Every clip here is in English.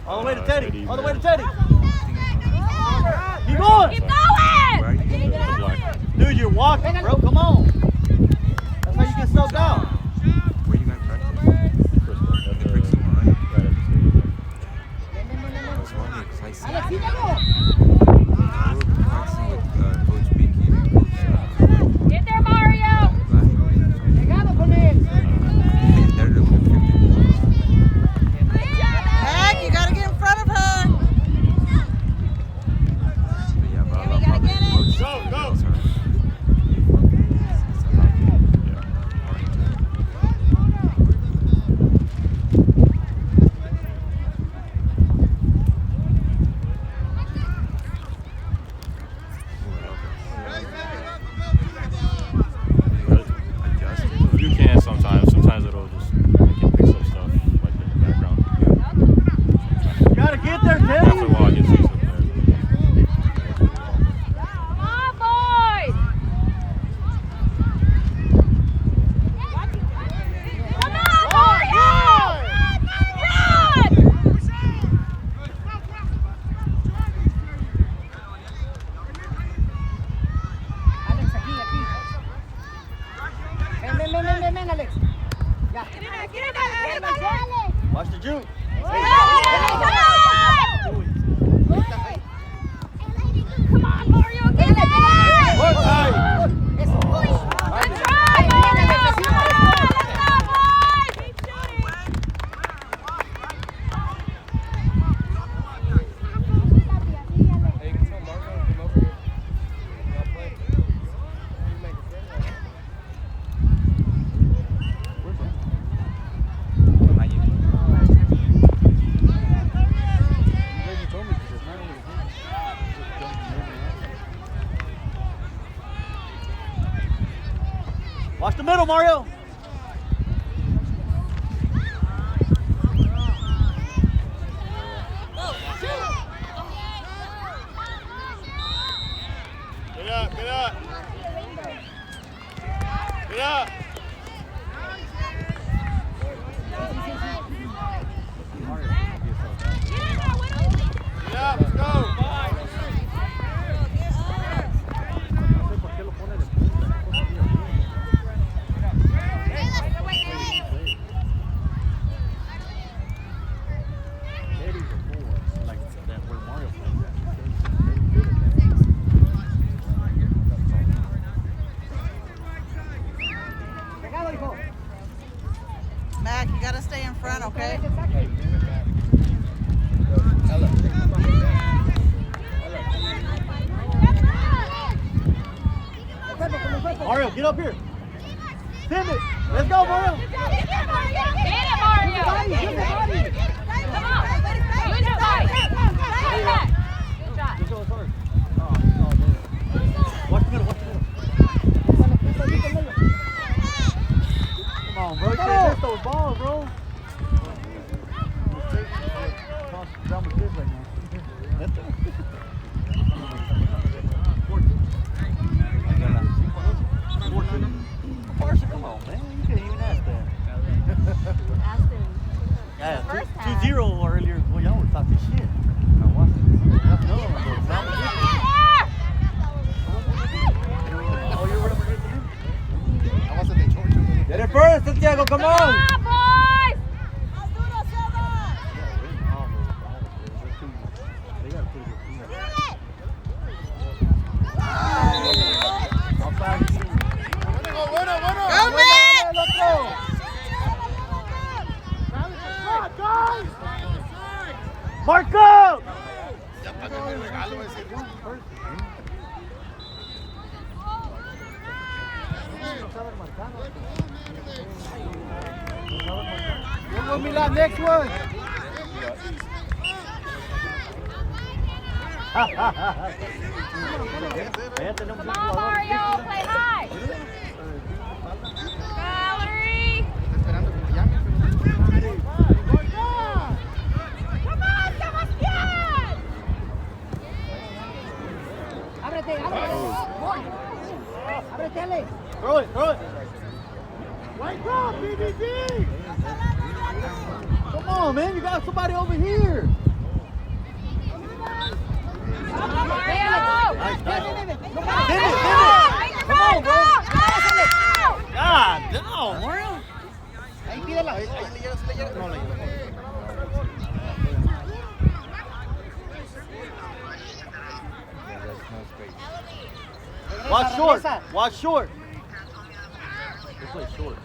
All the way to Teddy. Eddie, All the way to man. Teddy. Keep going. Keep Where are going! you going? The black. Dude, you're walking, bro. Come on. That's how you get soaked out. Where you guys practice? Frisco, at In the- Brixton, right? right at the stadium. I was wondering because I see Alex, you síguelo. were practicing with Coach Beaky and Coach Get there, Mario! Black. Pegado con él. And they're the 50. Heck, you gotta get in front of her. But yeah, but I Yeah, we love gotta how get they it. coach Go, go. girls are. You can sometimes. Sometimes it'll just make it picks up stuff like in the background. You gotta get there, Teddy. After a while, it gets used to it. Come on, boys! Come on, Mario! Run! Alex, aquí. Ven, Alex. Ya. Watch the juke. Come on, Mario, get it! Work tight. Eso. That's right, Mario! Let's go, boys! Watch the middle, Mario. Get up, get up. Get up. Get up, let's go. Pegado, hijo. Mac, you gotta stay in front, okay? Mario, get up here. Send it. Let's go, Mario. Get it, Mario! Come on! Use your body! Good shot! Let's go, it's hard. Watch the middle, watch the middle. Come on, bro. You can't miss those balls, bro. Drama kids right now. Come on, man. You couldn't even ask that. Yeah, First 2-0 earlier. Well, y'all were talking shit. I watched it. No, drama kids. Oh, you were over here? Get it first, Santiago. Come Come on. on, boys! They got a pretty good team. Go, Mac! Let's go. Marco! What will be that next one? Come on, Mario! Play high! Valerie! Come on, Sebastián! Ábrete, ábrete, Alex. Throw it, throw it. Wake up, BBG. Come on, man. You got somebody over here. God, no, Mario. Ahí pídela. Watch short. Watch short. They play short.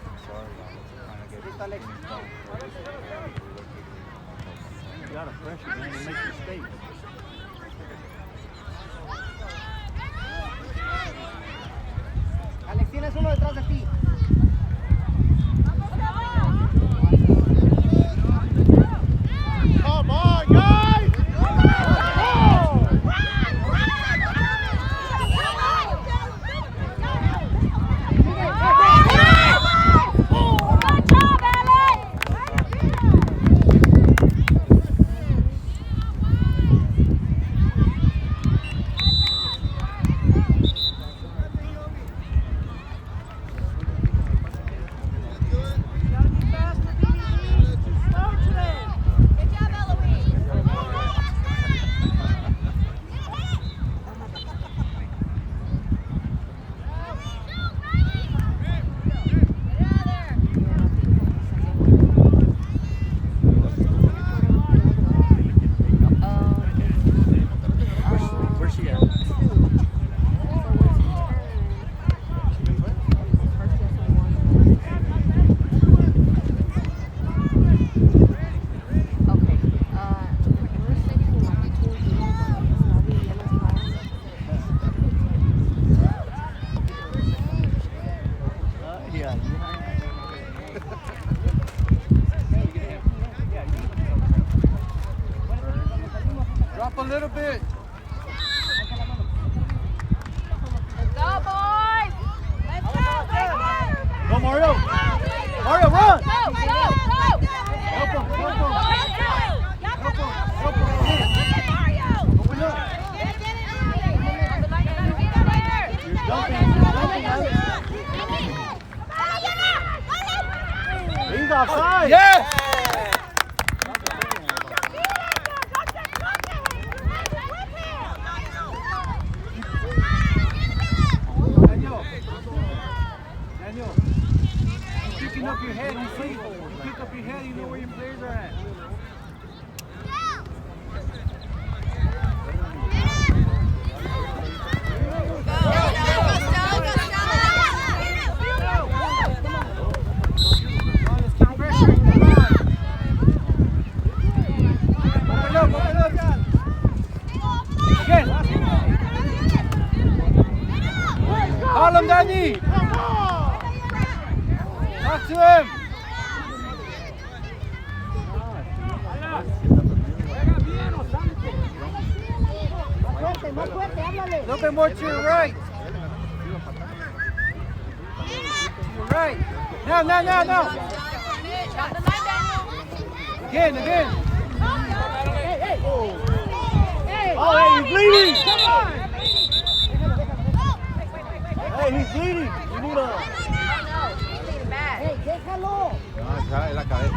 You gotta pressure, man, and make mistakes. Alex, tienes uno detrás de ti. Come on, guys. Good job, Alex! Good job, Eloise! Get out there! Where's she at? Yeah. Drop a little bit. Let's go, boys! Let's go, Megan! Go, Mario. Mario, run. Go, go, go! Help him. Help him. Help him! Mario! Open up. You're jumping. He's offside. Yes. Daniel, you're picking up your head. You see, you pick up your head. You know where your players are at. Call him, Danny. Talk to him. Más fuerte, háblale. A little bit more to your right. To your right. Now. Again. Oh, hey, he's bleeding. Come on! Hey, he's bleeding. You need a... Hey, déjalo. No, está en la cabeza.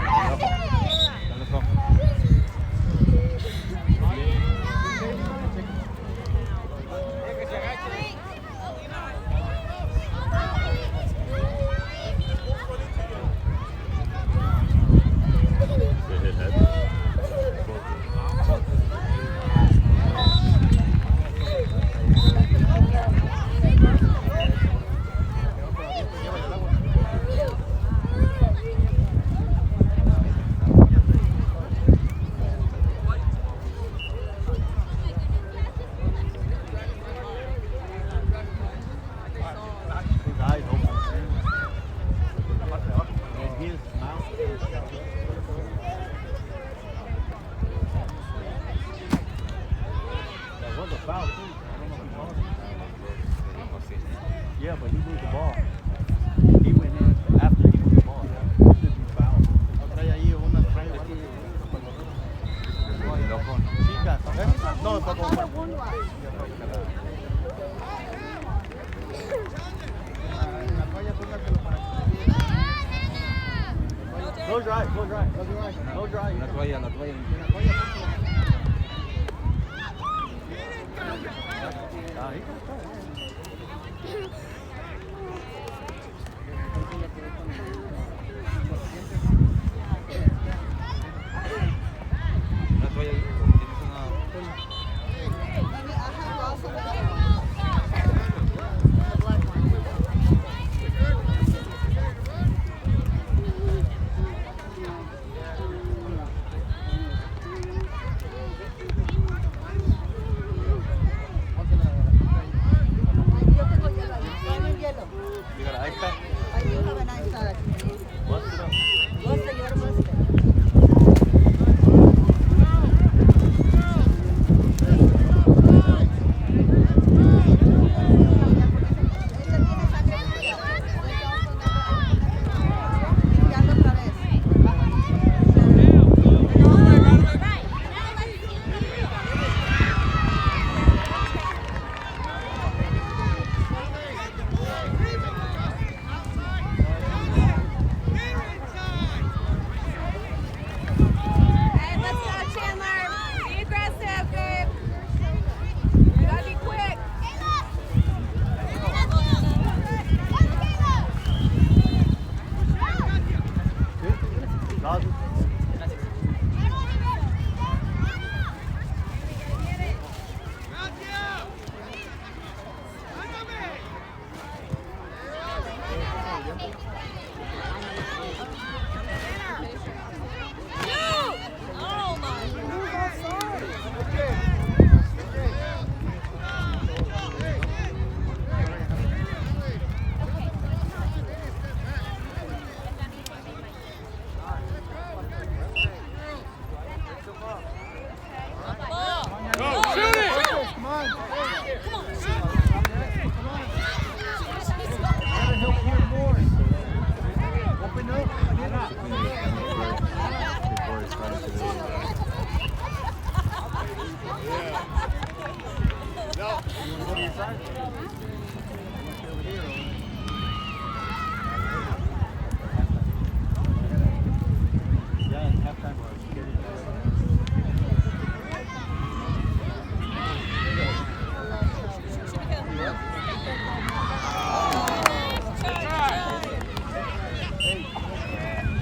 Good hit head. His eyes open. And his mouth. That was a foul, too. I don't know if he called it. Yeah, but he moved the ball. He went in after he moved the ball. It should be foul. Trae ahí una trae aquí. Chicas, ¿eh? No, está con... Close your eyes, close your eyes, close your eyes, close your eyes. La toalla. Nah, he can start. Una toalla ahí, tienes una... Maybe I have also the black one. Yo tengo hielo ahí. Dame un hielo. You got an ice pack? I do have an ice pack. Bust it up. Buster, you gotta bust it. Esta tiene sangre fría. Limpiando otra vez. Hey, let's go, Chandler. Be aggressive, babe. You gotta be quick. Nozzle. Oh my. Go, shoot it! Come on. Come on, shoot. Gotta help here more. Open up. Get up. Before he started today. No. You want to go to your side? Over here. Yeah, in halftime.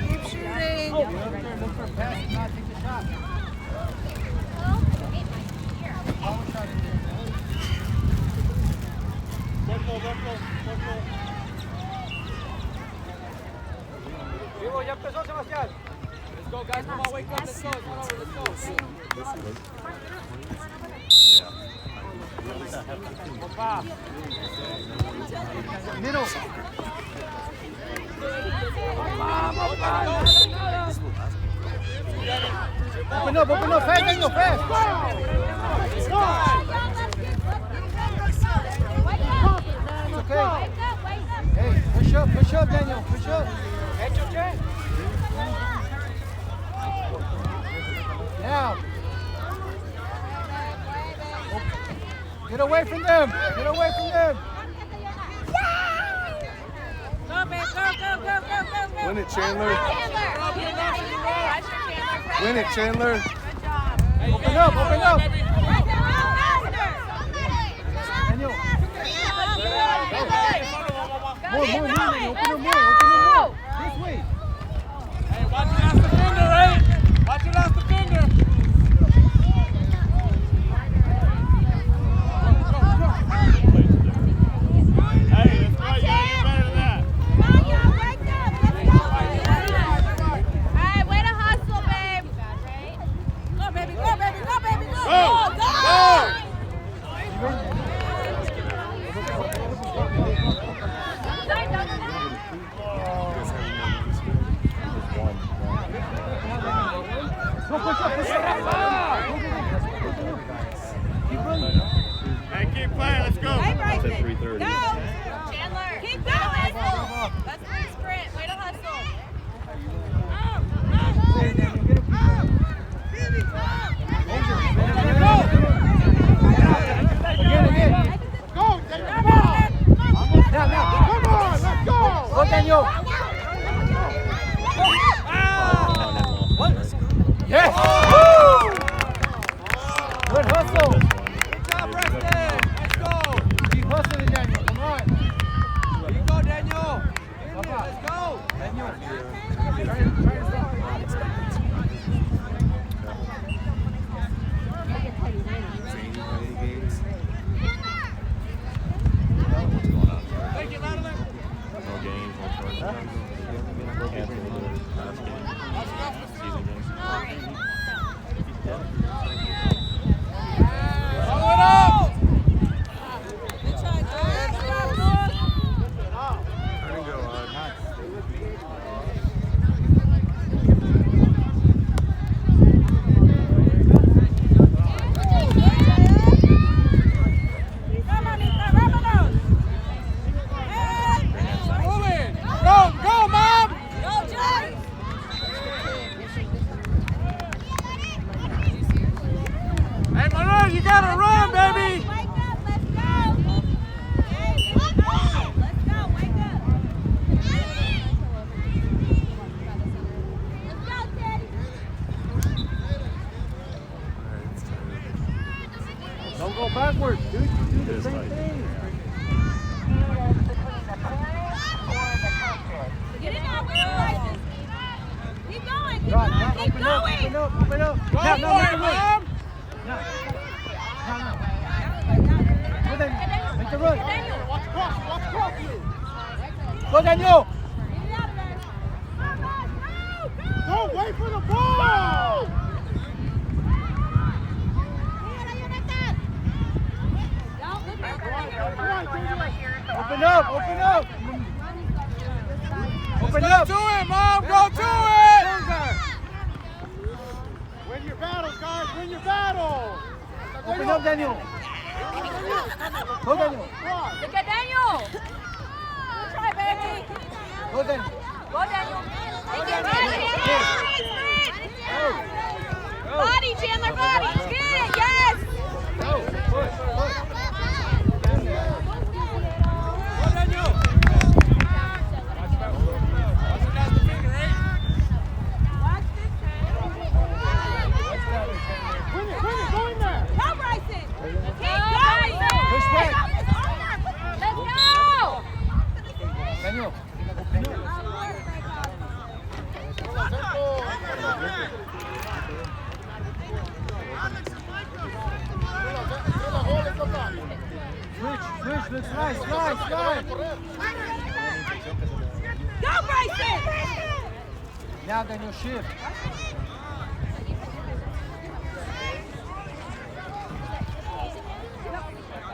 Keep shooting. Go up there, look for a pass, and not take the shot. Power shot in there. Vivo, ya empezó, Sebastián. Let's go, guys. Come on, wake up. Let's go. Come on, let's go. Copa. Middle. Open up, fast, Daniel, fast. It's okay. Hey, push up, Daniel, push up. Now. Get away from them. Get away from them. Go, babe. Go. Win it, Chandler. Chandler. Win it, Chandler. Good job. Open up. Daniel. More, Daniel. Open them more. This way. Hey, watch your last defender, right? Watch your last defender. Hey, let's go. You gotta get better than that. Alright, way to hustle, babe. Go, baby. Go! Go! Go push up. Hey, keep playing. Let's go. Hey, It's at Bryson. 3:30. Go. Chandler. Keep going. Let's sprint. Way to hustle. Again. Go, Daniel. Now. Come on, let's go. Go, Daniel. What? Yes. gotta run, baby! Wake up, let's go! Let's go, wake up! Let's go, Teddy! Don't go backwards, dude. You do It the is same tight. thing. Get in there, win places! Keep going, keep Drop, going, drop, keep open up, going! open up, open up. Go Now, for now, it, make the Mom! run. Go, Daniel. Make the run. Go, Daniel. Go, wait for the ball! Open up, open up. Open up. Go to it, Mom! Go to it! Win your battles, guys! Win your battles! Open up, Daniel. Go, Daniel. Look at Daniel! Good try, baby! Go, Daniel. Go, Daniel! Body, Chandler, body! Get it, yes! Go, push, push. Go, Daniel! Win it, go in there! Go, Bryson! Keep going! Push back. Let's go! Daniel. Switch, let's slide. Go, Bryson! Now, Daniel, shift.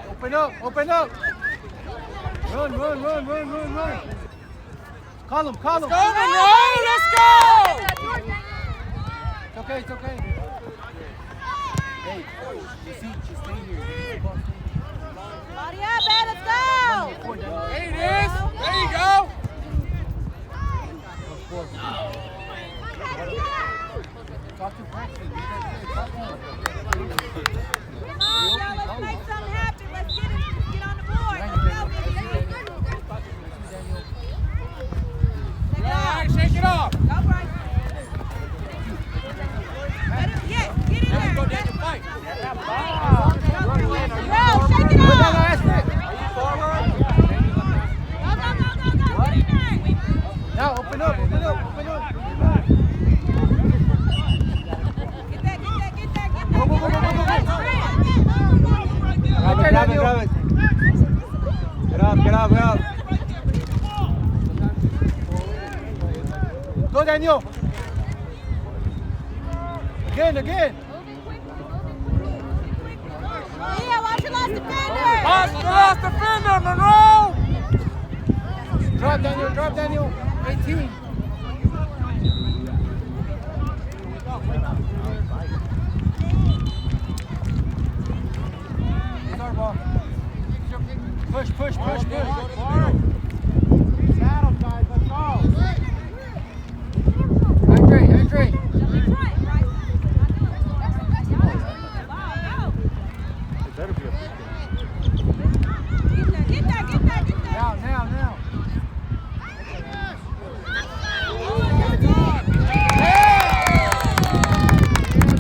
Open up. Run. Call him. Go, Monroe! Let's go! It's okay. Hey, she's staying here. Body up, man, let's go! There it is! There you go! Talk to Braxton. Talk to him. Come on, y'all, let's make something happen. Let's get on the board. Let's go, baby. All right, shake it off! Go, Bryson. Yes, get in there. Go, Daniel, fight! Bro, shake it Put that off. last hit. Go, get in there. Now, open up. Get that. Go. Grab it. Get up. Go, Daniel. Again. Yeah, watch your last defender. Pass the last defender, Monroe! Drop, Daniel. 18. It's our ball. Push. Saddle, guys, let's go! Andre. It better be a free Get that. Now.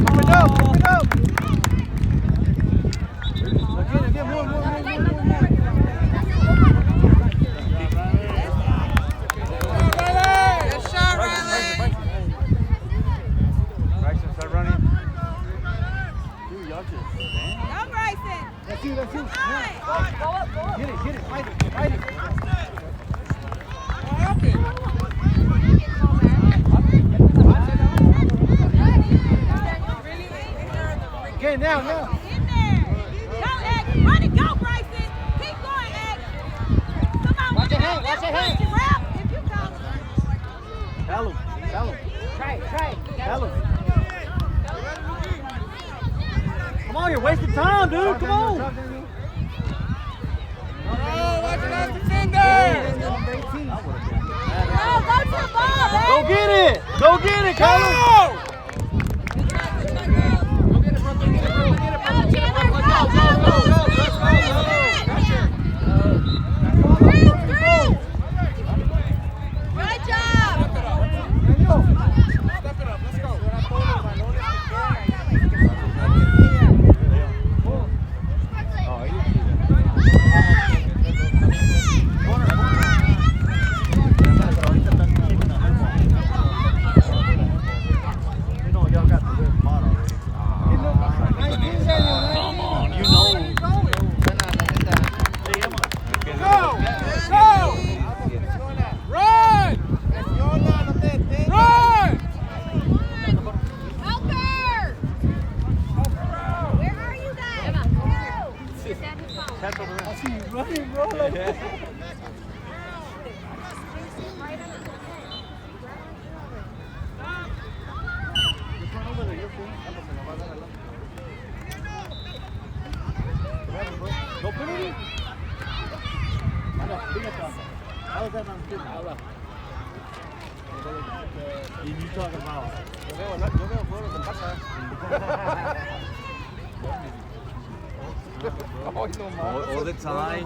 Open up. Again, more. Good shot, Riley! Bryson, start running. Dude, y'all just Go, Bryson. That's you. Go up. Get it. Fight it. What happened? Again, now. In there. Go, X. Run it. Go, Bryson. Keep going, X. Come on. Watch your hand. If you come. Tell him. Try. Tell him. Come on, you're wasting time, dude. Come on. Oh, watch it out, defender! Number 18. Go to the ball, baby. Go get it, Callum. Go! Go, Chandler. Go. Come on, you know. Go! Go! Run! Run! Helper! Where are you guys? I see you running, bro. Like, just run over there, you're cool. No penalty? How is that not good? You talking about? Yo veo juegos en casa. All the time.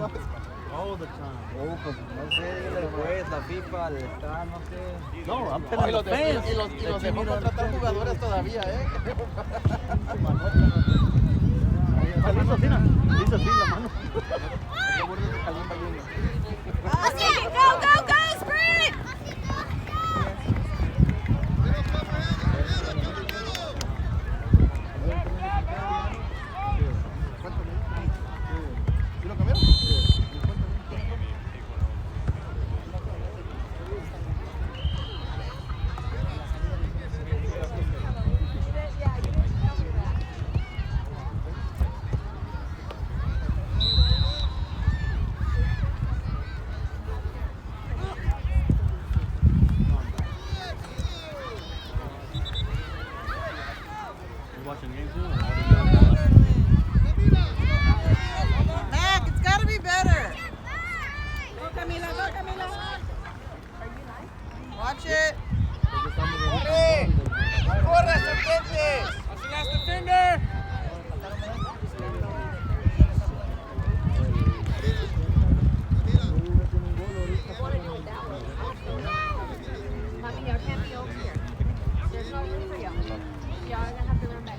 All the time. Oh, pues no sé, dígale pues, la FIFA, el Estado, no sé. No, I'm telling the fans. Y los dejó contratar jugadores todavía, ¿eh? Hizo así la mano. Okay, go, go, go, sprint! ¿Sí lo cambiaron? Watching games too? Mac, it's got to be better. Go, Camila, go, Camila. Watch it. ¡Corre, serpientes! That's the last defender! Mommy, y'all can't be over here. There's no room for y'all. Y'all are gonna have to run back.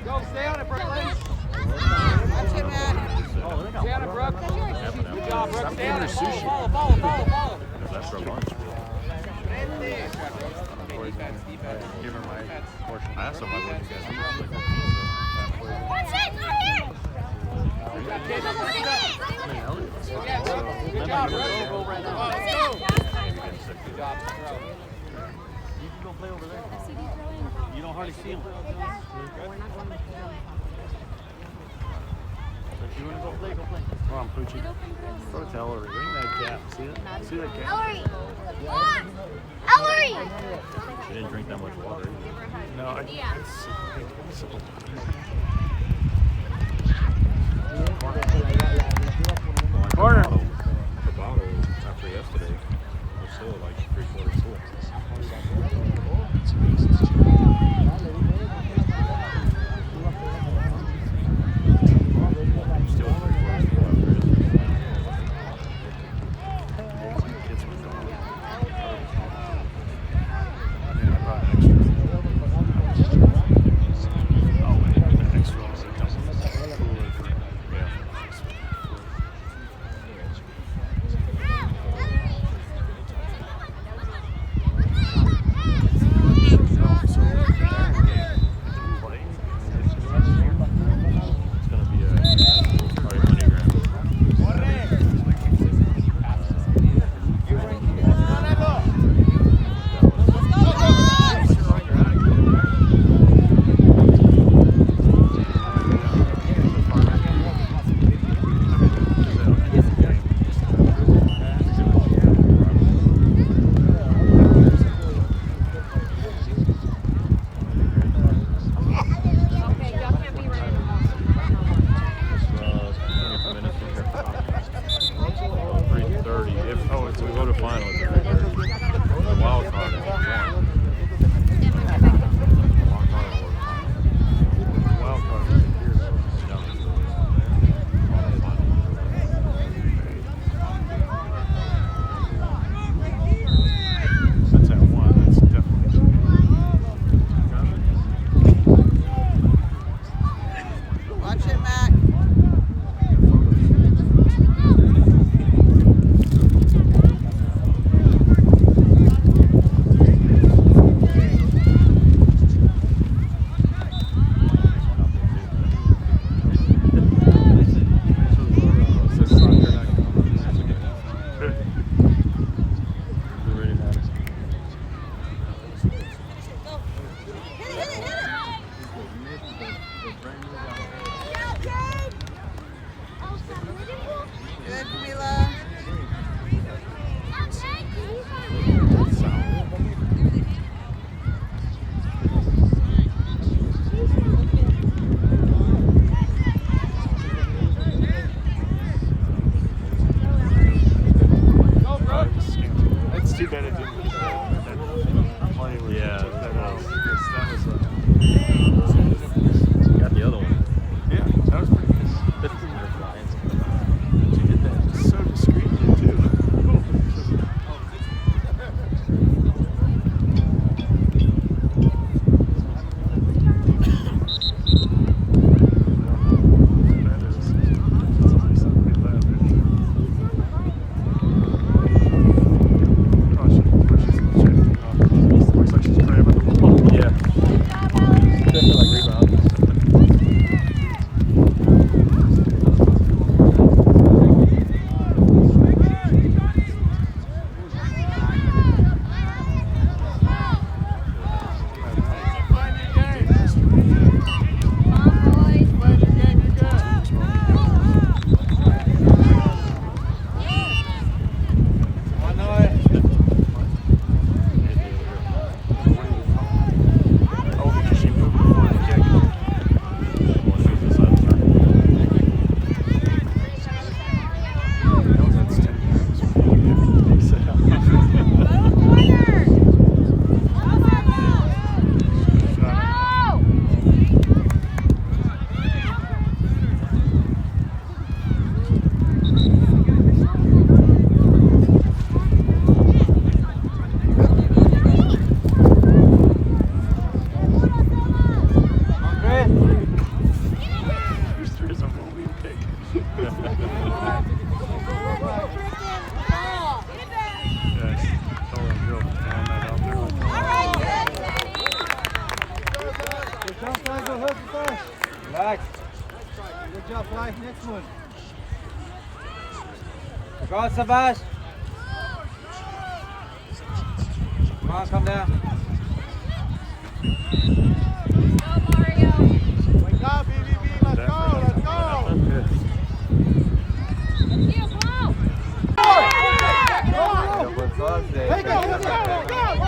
Go, stay on it, Brooklyn. Watch it, Matt. Stay on it, Brooke. Good job, Brooke. Stay on it. Follow. That's for lunch. Give her my portion. I asked him what you guys eat. What's it? Right here! Good job, Brooke. Good job. You can go play over there. You don't hardly see him. If you want to go play, go play. Come on, Poochie. Go to Ellery. Ring that cap. See that? See that cap? Ellery! Ellery! She didn't drink that much water. No, it's simple. Corner. The bottle after yesterday was still like 3/4 full. Still 3/4 full after yesterday. Kids were going. Yeah, I brought an extra. Back. Good job, Fly. Next one. Go on, Savage. Come on, come down. Go, Mario. Wake up, BBB. Let's go. Let's go. You, come on. Pero pues todas de... Hey, go, let's go. Go, go, go.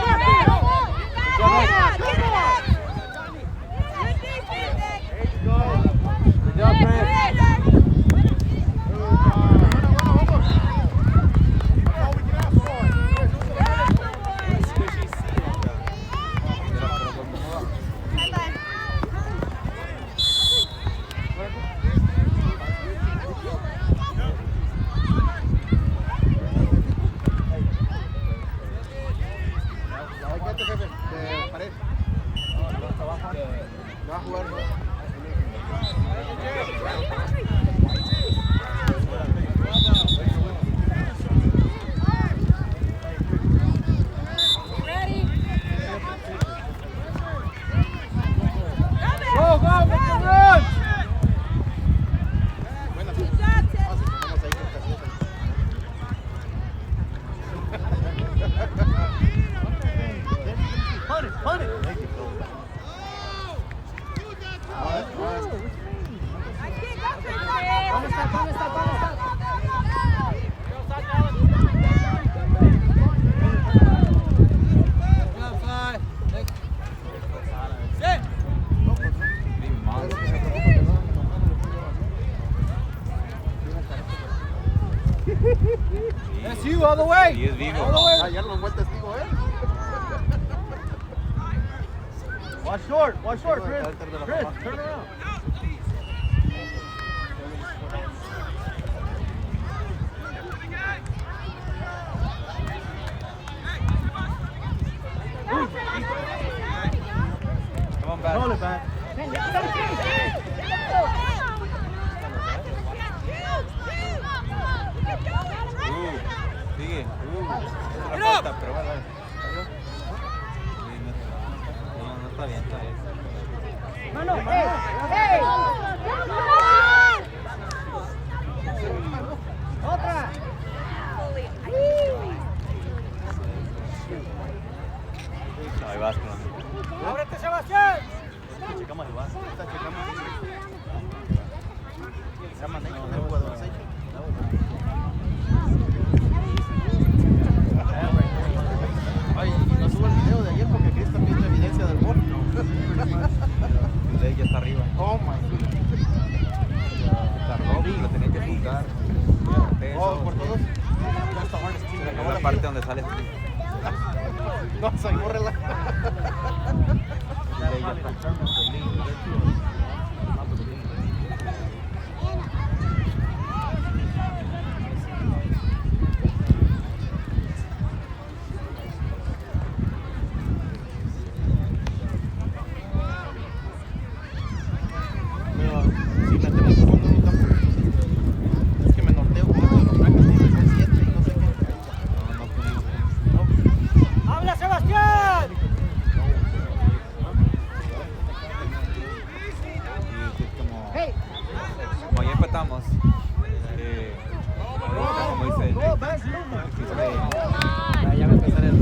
Good job, Chris. That's you all the way. Y es vivo. All the way. Ya lo fue testigo, Watch short, Chris. Chris, turn around. Come on, back. Roll it back. Sigue. Es una falta, pero bueno. No está bien, está bien. Mano, hey. Otra. Ahí vas, con ¡Ábrete, Sebastián! Checamos el vaso. Ya mandé con el jugador. Ay, no subo el video de ayer porque aquí está viendo evidencia del gol. ya está arriba. Oh my God. Tardó, lo tenía que juntar. Oh, por todos. That's the hardest team. Es la parte donde sale. No, soy bórrela. Pero si metemos un gol, no tampoco. Es que me norteo con eso de los blancos, y me son 7 y no sé qué. ¡Habla, Sebastián! Como ya empatamos, como dice él, ya va a empezar el...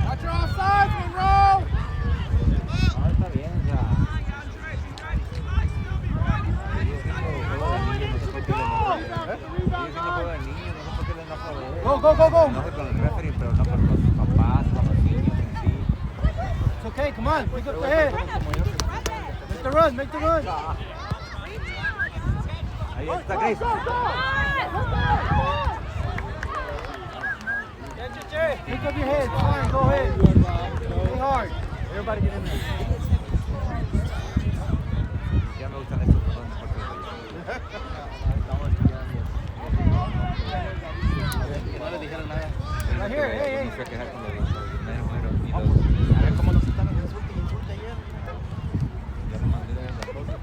Watch your offsides, Monroe! No, está bien, ya. Go, go, go, go! No sé con el referee, pero no con los papás, con los niños en sí. It's okay, come on, pick up the head. Make the run, make the run. Ahí está Grace. Pick up your head, fine, go ahead. Play hard. Everybody get in there. Ya me gustan estos, perdón, No le dijeron nada. Right here, hey, no hey. sé quejar con los números y A los... ver cómo nos están insulte ayer. Ya no mandé las cosas,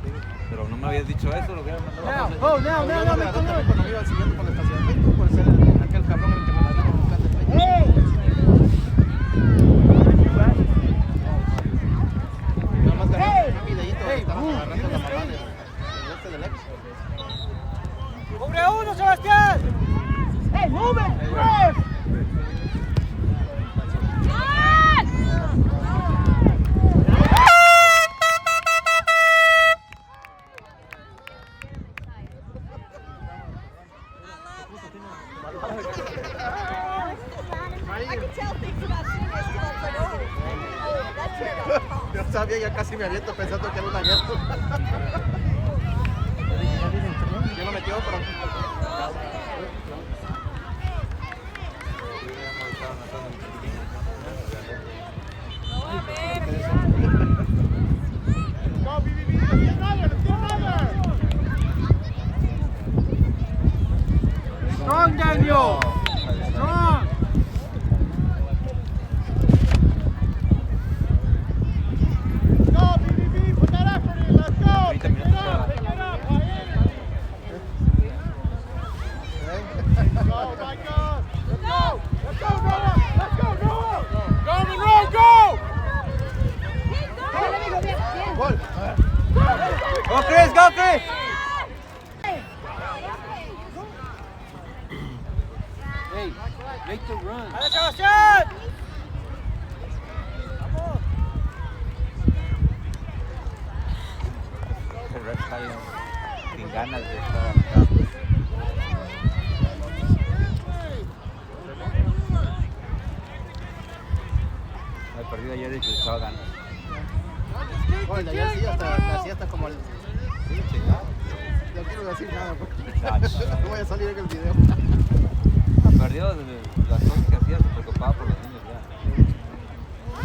pero no me habías dicho eso, lo hubiera mandado. Now, go, now, Yo now, lo now, regalé make the también run. cuando me iba siguiendo por el estacionamiento, por ser aquel cabrón el que me la dijo con plan de play. Nada más gané un videíto de sabía, ya casi me aviento pensando que era una guerra. Yo lo metió, pero... Strong, Daniel. Strong. Go, BBB, put that effort in. Let's go. Pick it up. Pick it up. Go, my God. Let's go. Let's go, Noah. Let's go, Noah. Go, Monroe, go. Go, Chris, go, Chris. Hey, make the run. El ref está bien, sin ganas de estar acá. El partido ayer y que estaba ganando. Bueno, ya sí, hasta como el... Sí, chingado. No quiero decir nada, porque no voy a salir en el video. Perdió las cosas que hacía, se preocupaba por los niños ya.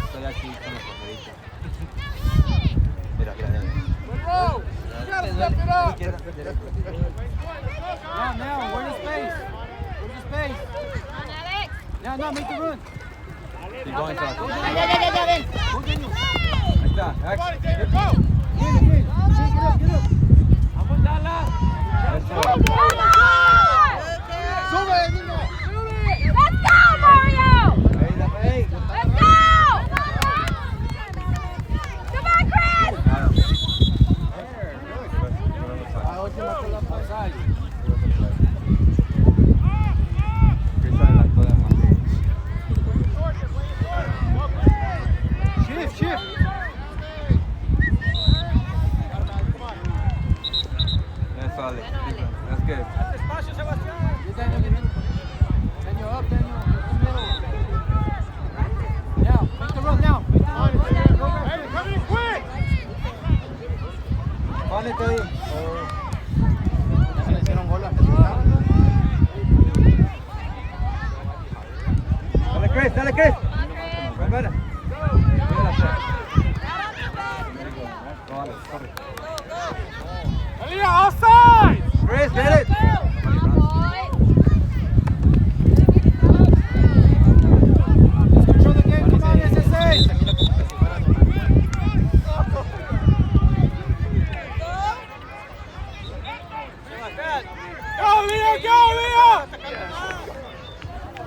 Estoy aquí con los pajaritos. Mira, mira, mira. Now, where's the space? Where's the space? Come on, Alex. Now, make the run. Keep going, son. Go, Daniel. Ahí está, Everybody, action. David, go. Get up. Abundala. Let's go. Come on! Sube, niño. Let's go, Mario! Ahí, ahí. Let's go! Come on, Chris! Outside. Chris adelantó de más. Shift. That's solid. That's good. Get Daniel up, Daniel. Now, make the run now. Hey, come in quick. Ponete ahí. Ya se le hicieron gol a Jesús. Dale, Chris. Primera. Aaliyah, offside. Chris, get it. Control the game. Come on, SSA. Go, Leah, go, Leah.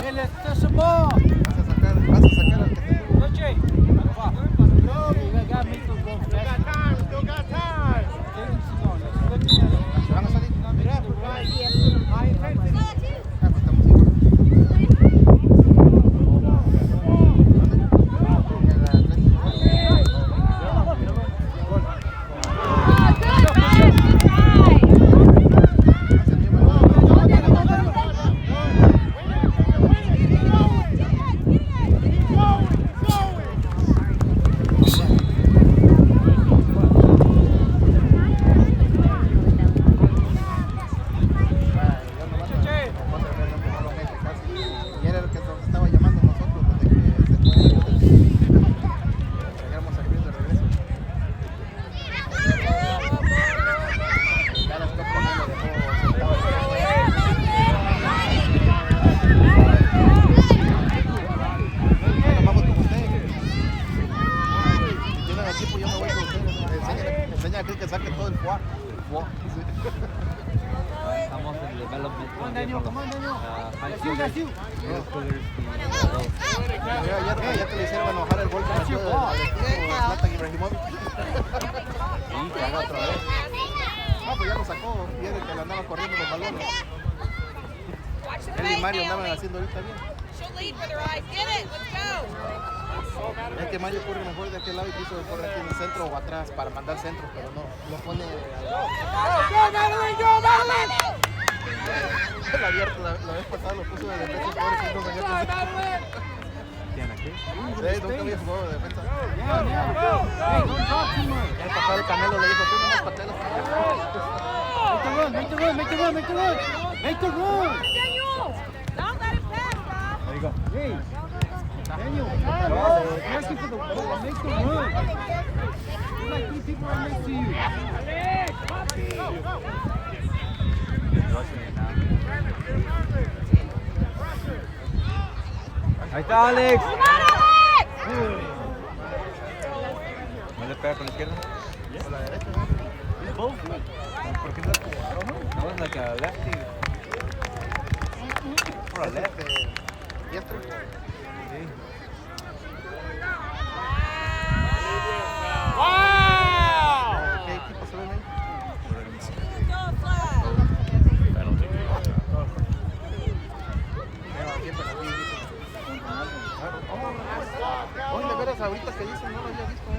Hey, let's touch the ball. Vas a sacar al que te... Noche. You gotta make the ball Still got fast. time, still got time. Take it slow. Let's look at it. ¿Se van a salir? Mira, high intensity. Ah, pues estamos igual. En la Atlético. Y era el que nos estaba llamando a nosotros desde que se fue llegamos a Gris de regreso. Ya las toco no lo dejó sentado. Bueno, vamos con usted. Si tienen equipo yo me voy con usted. Enseña a Chris que saque todo el fuá. Estamos en development. Come on, Daniel. Come on, Daniel. High That's you. schoolers, middle schoolers, Ya te le hicieron enojar el gol que metió Zlatan Ibrahimovic. Sí, que haga otra vez. Ah, pues ya lo sacó. Viene que le andaba corriendo los balones. Él y Mario andaban haciendo ahorita bien. She'll lead with her eyes. Get it. Let's go. Es que Mario corre mejor de aquel lado y quiso correr aquí en el centro o atrás para mandar centro, pero no. Lo pone Go, Madeline, go, Madeline. el abierto. La vez pasada lo puso de defensa y pobre que no se Offside, Madeline. ¿Quién aquí? nunca había jugado de defensa. Hey, don't drop too much. El papá de Canelo le dijo, tú nomás patelas. Make the run. Make the run. Daniel! Don't let him pass, Rob. There you go. Hey, Daniel. Asking for the ball. Make the run. There's like 3 people right next to you. Ahí está Alex. Come on, Alex! ¿No le pega con la izquierda? Con la derecha. ¿Por qué no? No, es like a lefty. Por la left. Diestro. Wow! ¿Qué equipo se ven ahí? Penalty. Siempre así dicen. Oye, de veras, ahorita que dicen, no lo había visto,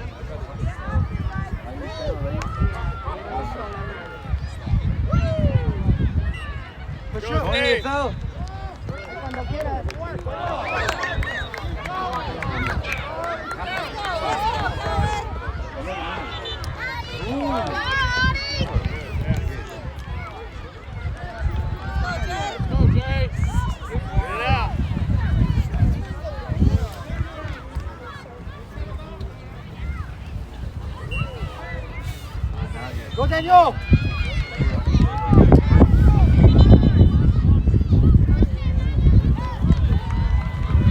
Oye, Sao. Cuando quieras. Go, Jay. Get it out. Go, Daniel.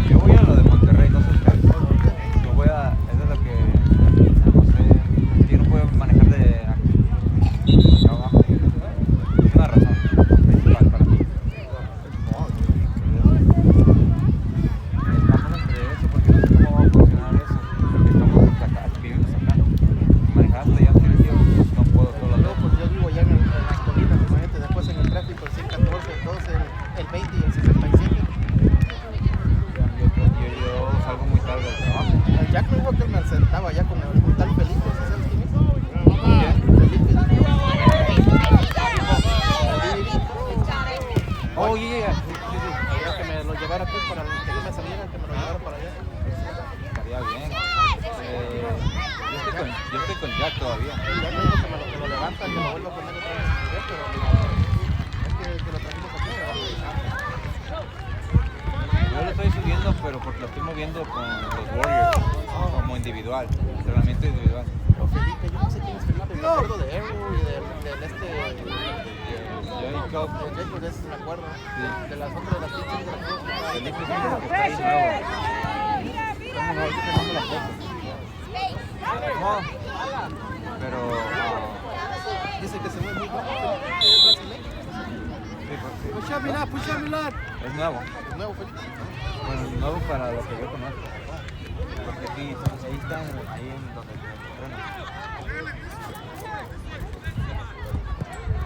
Yo voy a lo de Monterrey, no sé ustedes. Yo voy a. Eso es lo que. No sé. Yo no puedo manejar de acá abajo. Es una razón principal para mí. Estamos entre eso porque no sé cómo va a funcionar eso. Porque estamos acá, vivimos acá. Manejar hasta allá, no puedo todos los Yo, días. pues yo vivo allá en las colinas, imagínate, después en el tráfico, el 114, el 12, el 20 y el 67. Yo salgo muy tarde del trabajo. El Jack me dijo que me sentaba allá con un tal Felipe, ¿sabes quién es? Oh, yeah. Quería que me lo llevara aquí para que no me salieran, que me lo llevara para allá. Estaría bien. Yo estoy con Jack todavía. El Jack me dijo que lo levanta, que lo vuelva a poner otra vez. Pero es que lo trajimos aquí, ¿verdad? Yo lo estoy subiendo, pero porque lo estoy moviendo con los Warriors, como individual, entrenamiento individual. Pero Felipe, yo no sé quién es Felipe, me acuerdo de Arrow y del Jacob, Jacob, de ese me acuerdo. Sí. De las otras de las chicas de la Felipe es uno que está ahí nuevo. Estamos ahorita tomando la foto. No, pero dice que se ve muy guapo, Felipe, es brasileño. sí, porque Push up, Milad. Push up, Milad. es nuevo. Es nuevo, Felipe. Bueno, nuevo para lo que yo conozco. Porque aquí, ahí están, ahí en donde entrenan.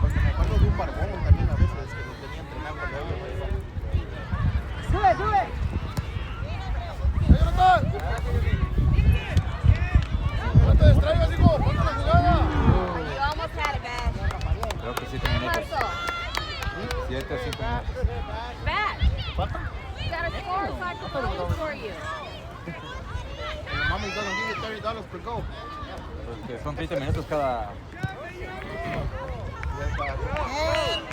Porque me acuerdo de un barbón también a veces que nos venía entrenando de algo. Do it! No te distraigas, hijo. Ponte la jugada. You almost had it, Bash. Creo que 7 minutos. Marcel. 7 o 5 minutos. Bash. You got a score aside for goals for you. Mommy's gonna give you $30 per goal. Porque son 30 minutos cada.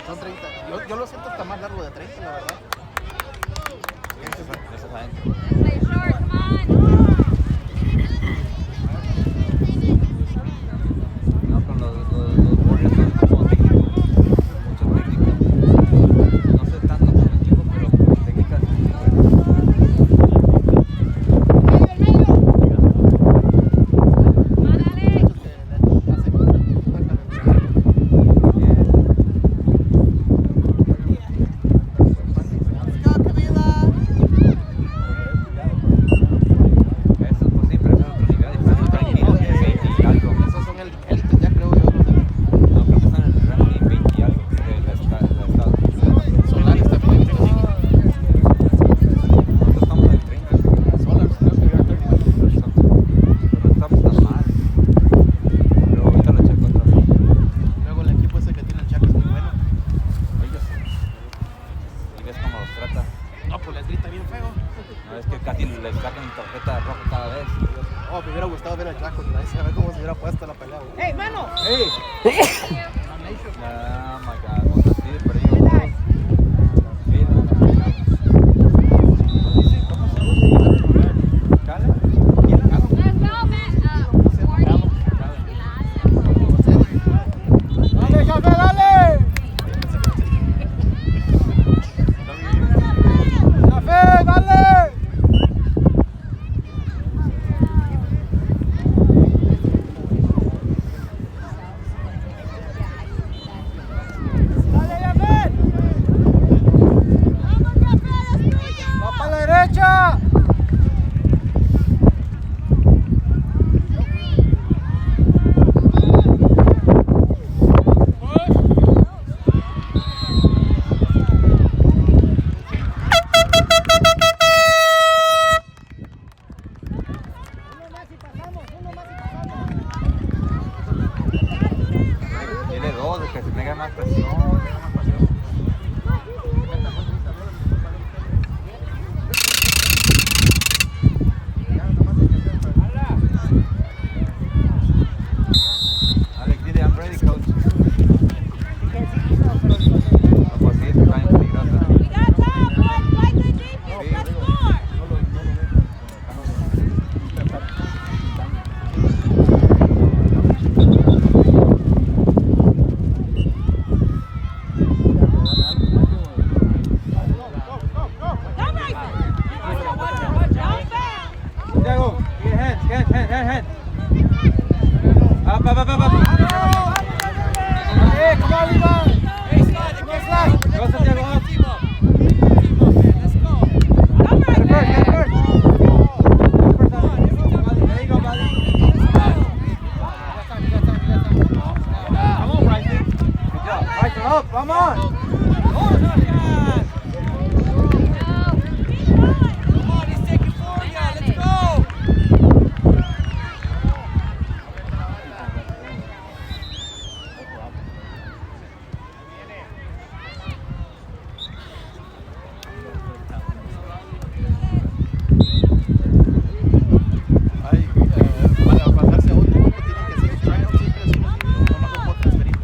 Son 30. Yo lo siento hasta más largo de 30, la verdad. Eso es adentro. Play short, come on! No, con los Warriors son como técnicos. Mucho técnico. No sé tanto como equipo, pero técnicas es diferente. Come on, Alex! Let's go, Camila. me hubiera gustado ver a Jack contra ese, a ver cómo se hubiera puesto la pelea, güey. Hey, mano! Hey! Oh my God, vamos así de perdido. Mira, ¿cómo se llama? ¿Cala? ¿Quién? Let's go, man. ¡Dale, Café, dale! ¡Café, dale! ¡Va para la derecha! Dile dos, de que se me haga más presión. Alex, dile, I'm ready, coach. No, pues sí, está bien peligrosa. We got time, boys. Play good defense. Let's score. Diego, get hands. Up. ¡Eh, come on, Levi! ¡Hey, slide! Go, Santiago, up. There you go, buddy. Come on, Bryson. Good job. Bryson, up, come on. Ay, para pasarse a otro equipo tienen que hacer los tryouts siempre así, nomás lo puedo transferir.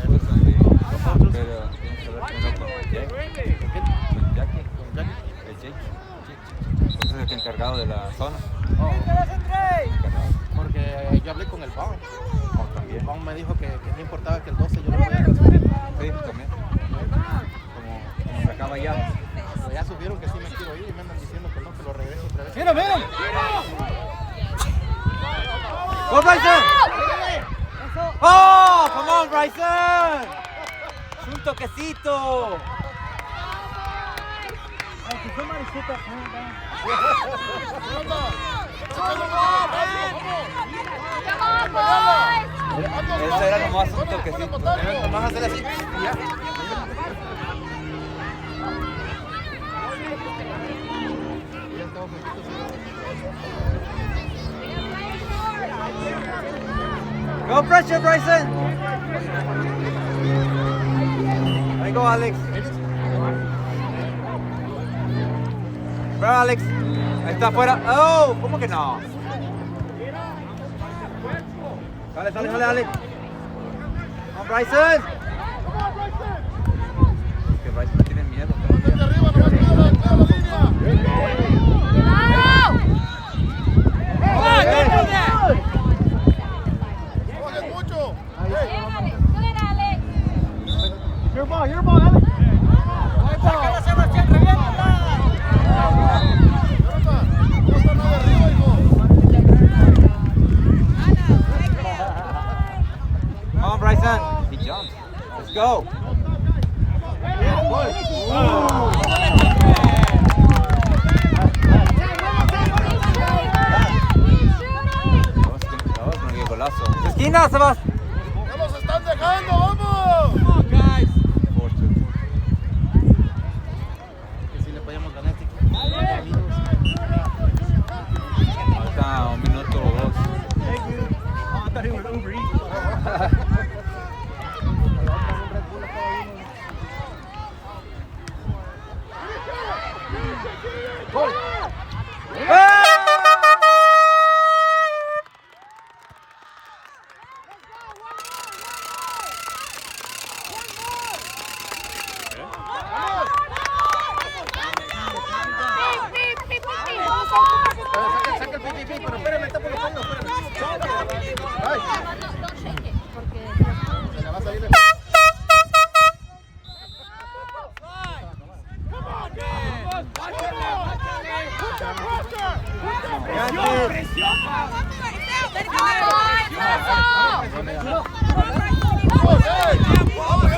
Pues sí. Nosotros, Pero tienes que hablar primero con Jake. ¿con quién? Con Jackie. Con Jackie. El Jake. Pues es el que encargado de la zona. Oh, Encargado. porque yo hablé con el Baum. Oh, El también. Baum me dijo que no importaba que el 12 yo lo podía transferir. Sí, también. Como se acaba ya. Pero ya supieron que sí me quiero ir y me andan diciendo que no, que lo regreso otra vez. ¡Mira, mira! Go, Bryson! Oh, come on, Bryson! Un toquecito. Come on, boys. Ese era nomás un toquecito. Nomás hacer así y ya. Go, pressure, Bryson! Ahí go, Alex. Bravo, Alex. Ahí está afuera. Oh, ¿cómo que no? Sale, Alex. Come on, Bryson. Es que Bryson no tiene miedo. Good, Alex. Your ball, Alex! ¡Sácala, Sebastián, reviéntala! Come on, Bryson. He jumps. Let's go. Vamos con el golazo. Esquina, Sebastián. ¡Ya los están dejando! ¡Vamos!